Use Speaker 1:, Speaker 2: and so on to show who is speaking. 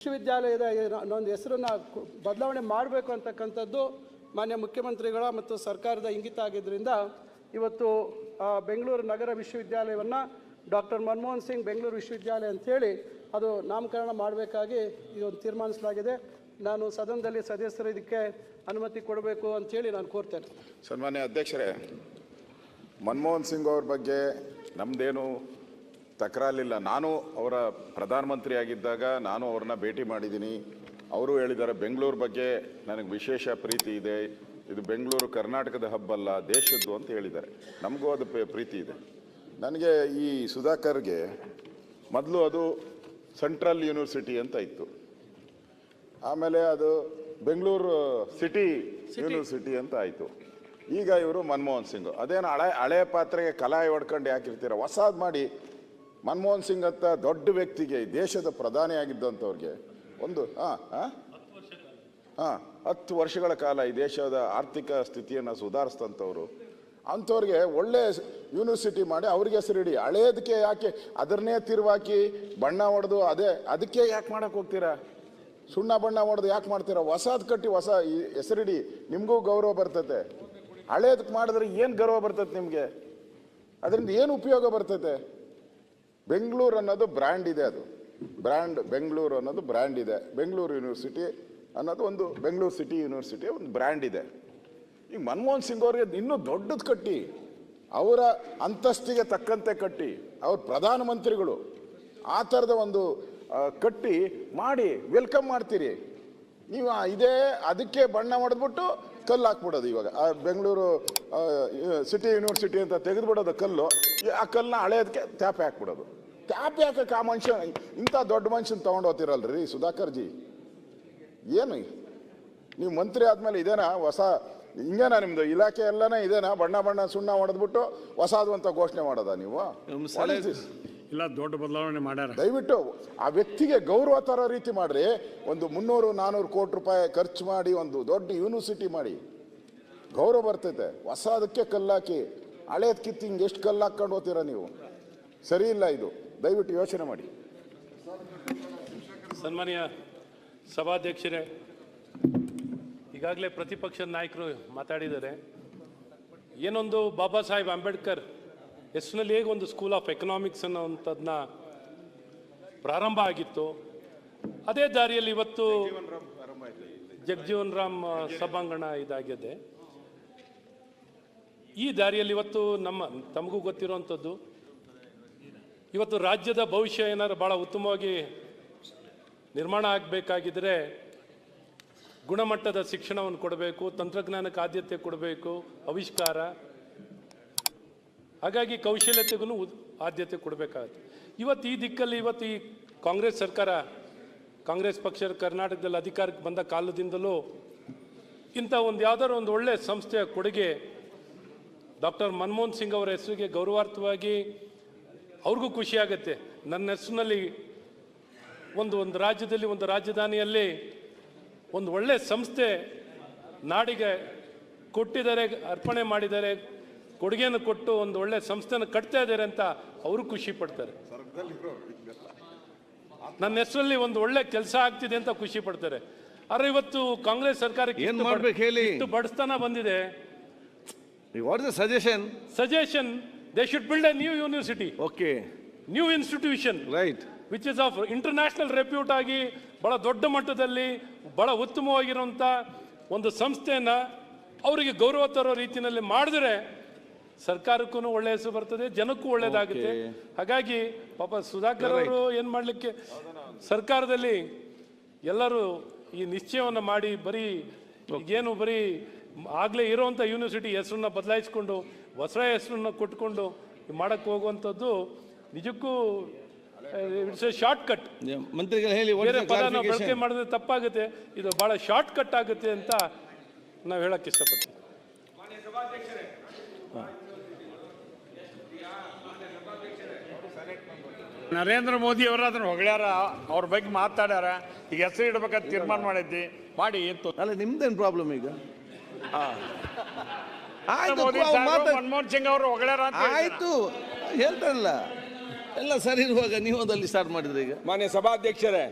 Speaker 1: ವಿಶ್ವವಿದ್ಯಾಲಯದ ಒಂದು ಹೆಸರನ್ನು ಬದಲಾವಣೆ ಮಾಡಬೇಕು ಅಂತಕ್ಕಂಥದ್ದು ಮಾನ್ಯ ಮುಖ್ಯಮಂತ್ರಿಗಳ ಮತ್ತು ಸರ್ಕಾರದ ಇಂಗಿತ ಆಗಿದ್ದರಿಂದ ಇವತ್ತು ಬೆಂಗಳೂರು ನಗರ ವಿಶ್ವವಿದ್ಯಾಲಯವನ್ನು ಡಾಕ್ಟರ್ ಮನಮೋಹನ್ ಸಿಂಗ್ ಬೆಂಗಳೂರು ವಿಶ್ವವಿದ್ಯಾಲಯ ಅಂಥೇಳಿ ಅದು ನಾಮಕರಣ ಮಾಡಬೇಕಾಗಿ ಇದೊಂದು ತೀರ್ಮಾನಿಸಲಾಗಿದೆ. ನಾನು ಸದನದಲ್ಲಿ ಸದಸ್ಯರು ಇದಕ್ಕೆ ಅನುಮತಿ ಕೊಡಬೇಕು ಅಂಥೇಳಿ ನಾನು ಕೋರ್ತೇನೆ.
Speaker 2: ಸನ್ಮಾನ್ಯ ಅಧ್ಯಕ್ಷರೇ, ಮನಮೋಹನ್ ಸಿಂಗ್ ಅವ್ರ ಬಗ್ಗೆ ನಮ್ಮದೇನು ತಕರಾರಿಲ್ಲ. ನಾನು ಅವರ ಪ್ರಧಾನಮಂತ್ರಿ ಆಗಿದ್ದಾಗ ನಾನು ಅವ್ರನ್ನ ಭೇಟಿ ಮಾಡಿದ್ದೀನಿ. ಅವರು ಹೇಳಿದ್ದಾರೆ ಬೆಂಗಳೂರು ಬಗ್ಗೆ ನನಗೆ ವಿಶೇಷ ಪ್ರೀತಿ ಇದೆ, ಇದು ಬೆಂಗಳೂರು ಕರ್ನಾಟಕದ ಹಬ್ಬಲ್ಲ ದೇಶದ್ದು ಅಂತ ಹೇಳಿದ್ದಾರೆ. ನಮಗೂ ಅದು ಪ್ರೀತಿ ಇದೆ. ನನಗೆ ಈ ಸುಧಾಕರ್ಗೆ ಮೊದಲು ಅದು ಸೆಂಟ್ರಲ್ ಯೂನಿವರ್ಸಿಟಿ ಅಂತ ಇತ್ತು, ಆಮೇಲೆ ಅದು ಬೆಂಗಳೂರು ಸಿಟಿ ಯೂನಿವರ್ಸಿಟಿ ಅಂತ ಆಯಿತು. ಈಗ ಇವರು ಮನಮೋಹನ್ ಸಿಂಗ್ ಅದೇನು ಹಳೆ ಪಾತ್ರೆಗೆ ಕಲಾಯಿ ಹೊಡ್ಕೊಂಡು ಯಾಕಿರ್ತೀರ, ಹೊಸಾದ್ ಮಾಡಿ. ಮನಮೋಹನ್ ಸಿಂಗ್ ಅಂತ ದೊಡ್ಡ ವ್ಯಕ್ತಿಗೆ, ದೇಶದ ಪ್ರಧಾನಿ ಆಗಿದ್ದಂಥವ್ರಿಗೆ ಒಂದು 10 ವರ್ಷಗಳ ಕಾಲ ಈ ದೇಶದ ಆರ್ಥಿಕ ಸ್ಥಿತಿಯನ್ನು ಸುಧಾರಿಸಿದಂಥವ್ರು, ಅಂಥವ್ರಿಗೆ ಒಳ್ಳೆ ಯೂನಿವರ್ಸಿಟಿ ಮಾಡಿ ಅವ್ರಿಗೆ ಹೆಸರಿಡಿ. ಹಳೇದಕ್ಕೆ ಯಾಕೆ ಅದನ್ನೇ ತಿರುವಾಕಿ ಬಣ್ಣ ಹೊಡೆದು ಅದಕ್ಕೆ ಯಾಕೆ ಮಾಡಕ್ಕೆ ಹೋಗ್ತೀರಾ? ಸುಣ್ಣ ಬಣ್ಣ ಹೊಡೆದು ಯಾಕೆ ಮಾಡ್ತೀರಾ? ಹೊಸದು ಕಟ್ಟಿ ಹೊಸ ಹೆಸರಿಡಿ, ನಿಮಗೂ ಗೌರವ ಬರ್ತೈತೆ. ಹಳೇದಕ್ಕೆ ಮಾಡಿದ್ರೆ ಏನು ಗೌರವ ಬರ್ತೈತೆ ನಿಮಗೆ? ಅದರಿಂದ ಏನು ಉಪಯೋಗ ಬರ್ತೈತೆ? ಬೆಂಗಳೂರು ಅನ್ನೋದು ಬ್ರ್ಯಾಂಡ್ ಇದೆ, ಅದು ಬ್ರ್ಯಾಂಡ್. ಬೆಂಗಳೂರು ಅನ್ನೋದು ಬ್ರ್ಯಾಂಡ್ ಇದೆ. ಬೆಂಗಳೂರು ಯೂನಿವರ್ಸಿಟಿ ಅನ್ನೋದು ಒಂದು ಬೆಂಗಳೂರು ಸಿಟಿ ಯೂನಿವರ್ಸಿಟಿ ಒಂದು ಬ್ರ್ಯಾಂಡ್ ಇದೆ. ಈಗ ಮನಮೋಹನ್ ಸಿಂಗ್ ಅವ್ರಿಗೆ ಇನ್ನೂ ದೊಡ್ಡದು ಕಟ್ಟಿ, ಅವರ ಅಂತಸ್ತಿಗೆ ತಕ್ಕಂತೆ ಕಟ್ಟಿ, ಅವ್ರ ಪ್ರಧಾನಮಂತ್ರಿಗಳು ಆ ಥರದ ಒಂದು ಕಟ್ಟಿ ಮಾಡಿ ವೆಲ್ಕಮ್ ಮಾಡ್ತೀರಿ ನೀವು. ಅದಕ್ಕೆ ಬಣ್ಣ ಹೊಡೆದ್ಬಿಟ್ಟು ಕಲ್ಲು ಹಾಕ್ಬಿಡೋದು. ಇವಾಗ ಬೆಂಗಳೂರು ಸಿಟಿ ಯೂನಿವರ್ಸಿಟಿ ಅಂತ ತೆಗೆದುಬಿಡೋದು ಕಲ್ಲು, ಆ ಕಲ್ಲನ್ನ ಹಳೇದಕ್ಕೆ ತ್ಯಾಪೆ ಹಾಕ್ಬಿಡೋದು. ತ್ಯಾಪೆ ಹಾಕಕ್ಕೆ ಆ ಮನುಷ್ಯ, ಇಂಥ ದೊಡ್ಡ ಮನುಷ್ಯನ ತೊಗೊಂಡು ಹೋಗ್ತಿರಲ್ರಿ ಸುಧಾಕರ್ ಜಿ. ಏನು ನೀವು ಮಂತ್ರಿ ಆದಮೇಲೆ ಇದೇನಾ ಹೊಸ ಹಿಂಗೇನಾ ನಿಮ್ಮದು ಇಲಾಖೆ ಎಲ್ಲನೇ ಇದೇನಾ? ಬಣ್ಣ ಸುಣ್ಣ ಹೊಡೆದ್ಬಿಟ್ಟು ಹೊಸದು ಅಂತ ಘೋಷಣೆ ಮಾಡೋದಾ ನೀವು?
Speaker 3: ಇಲ್ಲ, ದೊಡ್ಡ ಬದಲಾವಣೆ ಮಾಡ್ಯಾರ.
Speaker 2: ದಯವಿಟ್ಟು ಆ ವ್ಯಕ್ತಿಗೆ ಗೌರವ ಥರ ರೀತಿ ಮಾಡ್ರಿ. ಒಂದು 300-400 ಕೋಟಿ ರೂಪಾಯಿ ಖರ್ಚು ಮಾಡಿ ಒಂದು ದೊಡ್ಡ ಯೂನಿವರ್ಸಿಟಿ ಮಾಡಿ ಗೌರವ ಬರ್ತೈತೆ. ಹೊಸದಕ್ಕೆ ಕಲ್ಲಾಕಿ ಹಳೇದ್ ಕಿತ್ತು ಹಿಂಗೆ ಎಷ್ಟು ಕಲ್ಲು ಹಾಕ್ಕೊಂಡು ಹೋಗ್ತೀರಾ ನೀವು? ಸರಿ ಇಲ್ಲ ಇದು. ದಯವಿಟ್ಟು ಯೋಚನೆ ಮಾಡಿ.
Speaker 4: ಸನ್ಮಾನ್ಯ ಸಭಾಧ್ಯಕ್ಷರೇ, ಈಗಾಗಲೇ ಪ್ರತಿಪಕ್ಷದ ನಾಯಕರು ಮಾತಾಡಿದ್ದಾರೆ. ಏನೊಂದು ಬಾಬಾ ಸಾಹೇಬ್ ಅಂಬೇಡ್ಕರ್ ಹೆಸರಿನಲ್ಲಿ ಹೇಗೆ ಒಂದು ಸ್ಕೂಲ್ ಆಫ್ ಎಕನಾಮಿಕ್ಸ್ ಅನ್ನೋವಂಥದ್ದನ್ನ ಪ್ರಾರಂಭ ಆಗಿತ್ತು, ಅದೇ ದಾರಿಯಲ್ಲಿ ಇವತ್ತು ಜಗಜೀವನ್ ರಾಮ್ ಸಭಾಂಗಣ ಇದಾಗಿದೆ. ಈ ದಾರಿಯಲ್ಲಿ ಇವತ್ತು ತಮಗೂ ಗೊತ್ತಿರುವಂಥದ್ದು, ಇವತ್ತು ರಾಜ್ಯದ ಭವಿಷ್ಯ ಏನಾದ್ರು ಭಾಳ ಉತ್ತಮವಾಗಿ ನಿರ್ಮಾಣ ಆಗಬೇಕಾಗಿದ್ದರೆ ಗುಣಮಟ್ಟದ ಶಿಕ್ಷಣವನ್ನು ಕೊಡಬೇಕು, ತಂತ್ರಜ್ಞಾನಕ್ಕೆ ಆದ್ಯತೆ ಕೊಡಬೇಕು, ಆವಿಷ್ಕಾರ, ಹಾಗಾಗಿ ಕೌಶಲ್ಯತೆಗೂ ಆದ್ಯತೆ ಕೊಡಬೇಕಾಗುತ್ತೆ. ಇವತ್ತು ಈ ದಿಕ್ಕಲ್ಲಿ ಇವತ್ತು ಈ ಕಾಂಗ್ರೆಸ್ ಸರ್ಕಾರ, ಕಾಂಗ್ರೆಸ್ ಪಕ್ಷ ಕರ್ನಾಟಕದಲ್ಲಿ ಅಧಿಕಾರಕ್ಕೆ ಬಂದ ಕಾಲದಿಂದಲೂ ಇಂಥ ಒಂದು ಯಾವ್ದಾದ್ರು ಒಂದು ಒಳ್ಳೆಯ ಸಂಸ್ಥೆಯ ಕೊಡುಗೆ ಡಾಕ್ಟರ್ ಮನಮೋಹನ್ ಸಿಂಗ್ ಅವರ ಹೆಸರಿಗೆ ಗೌರವಾರ್ಥವಾಗಿ ಅವ್ರಿಗೂ ಖುಷಿಯಾಗುತ್ತೆ. ನನ್ನ ಹೆಸರಿನಲ್ಲಿ ಒಂದು ರಾಜ್ಯದಲ್ಲಿ ಒಂದು ರಾಜಧಾನಿಯಲ್ಲಿ ಒಂದು ಒಳ್ಳೆಯ ಸಂಸ್ಥೆ ನಾಡಿಗೆ ಕೊಟ್ಟಿದ್ದಾರೆ, ಅರ್ಪಣೆ ಮಾಡಿದ್ದಾರೆ, ಕೊಡುಗೆಯನ್ನು ಕೊಟ್ಟು ಒಂದು ಒಳ್ಳೆ ಸಂಸ್ಥೆನ ಕಟ್ತಾ ಇದ್ದಾರೆ ಅಂತ ಅವರು ಖುಷಿ ಪಡ್ತಾರೆ. ನನ್ನ ಹೆಸರಲ್ಲಿ ಒಂದು ಒಳ್ಳೆ ಕೆಲಸ ಆಗ್ತಿದೆ ಅಂತ ಖುಷಿ ಪಡ್ತಾರೆ. ಆದ್ರೆ ಇವತ್ತು ಕಾಂಗ್ರೆಸ್ ಸರ್ಕಾರಕ್ಕೆ
Speaker 3: ಏನ್ ಮಾಡ್ಬೇಕು ಹೇಳಿ?
Speaker 4: ಇಷ್ಟು ಬಡಸ್ತಾನ ಬಂದಿದೆ.
Speaker 3: What is the
Speaker 4: suggestion they should build a new university, new institution,
Speaker 3: right,
Speaker 4: which is of international repute ಆಗಿ ಬಹಳ ದೊಡ್ಡ ಮಟ್ಟದಲ್ಲಿ ಬಹಳ ಉತ್ತಮವಾಗಿರುವಂಥ ಒಂದು ಸಂಸ್ಥೆಯನ್ನು ಅವರಿಗೆ ಗೌರವ ತರೋ ರೀತಿಯಲ್ಲಿ ಮಾಡಿದ್ರೆ ಸರ್ಕಾರಕ್ಕೂ ಒಳ್ಳೆಯ ಹೆಸರು ಬರ್ತದೆ, ಜನಕ್ಕೂ ಒಳ್ಳೇದಾಗುತ್ತೆ. ಹಾಗಾಗಿ ಪಾಪ ಸುಧಾಕರ್ ಅವರು ಏನು ಮಾಡಲಿಕ್ಕೆ ಸರ್ಕಾರದಲ್ಲಿ ಎಲ್ಲರೂ ಈ ನಿಶ್ಚಯವನ್ನು ಮಾಡಿ ಬರೀ ಆಗಲೇ ಇರೋವಂಥ ಯೂನಿವರ್ಸಿಟಿ ಹೆಸರನ್ನ ಬದಲಾಯಿಸ್ಕೊಂಡು ಹೊಸ ಹೆಸರನ್ನ ಕೊಟ್ಕೊಂಡು ಮಾಡಕ್ಕೆ ಹೋಗುವಂಥದ್ದು ನಿಜಕ್ಕೂ ಇಟ್ಸ್ ಎ ಶಾರ್ಟ್ ಕಟ್.
Speaker 3: ಮಂತ್ರಿಗಳು ಹೇಳಿ,
Speaker 4: ಬೇರೆ ಪದನ ಬಳಕೆ ಮಾಡಿದ್ರೆ ತಪ್ಪಾಗುತ್ತೆ, ಇದು ಭಾಳ ಶಾರ್ಟ್ ಕಟ್ ಆಗುತ್ತೆ ಅಂತ ನಾವು ಹೇಳಕ್ಕೆ ಇಷ್ಟಪಡ್ತೀವಿ.
Speaker 3: ನರೇಂದ್ರ ಮೋದಿ ಅವರು ಅದನ್ನು ಹೊಗಳ್ಯಾರ, ಅವ್ರ ಬಗ್ಗೆ ಮಾತಾಡ್ಯಾರ. ಈಗ ಹೆಸರು ಇಡ್ಬೇಕಂತ ತೀರ್ಮಾನ ಮಾಡಿದ್ದಿ ಮಾಡಿ ಇತ್ತು.
Speaker 5: ಅಲ್ಲ, ನಿಮ್ದೇನು ಪ್ರಾಬ್ಲಮ್ ಈಗ?
Speaker 3: ಮನಮೋಹನ್ ಸಿಂಗ್ ಅವರು ಹೊಗಳ್ಯಾರ
Speaker 5: ಆಯ್ತು, ಹೇಳ್ತಾರಲ್ಲ ಎಲ್ಲ ಸರಿ ಇರುವಾಗ ನೀವು ಅಲ್ಲಿ ಸ್ಟಾರ್ಟ್ ಮಾಡಿದ್ರಿ. ಈಗ
Speaker 6: ಮಾನ್ಯ ಸಭಾಧ್ಯಕ್ಷರೇ,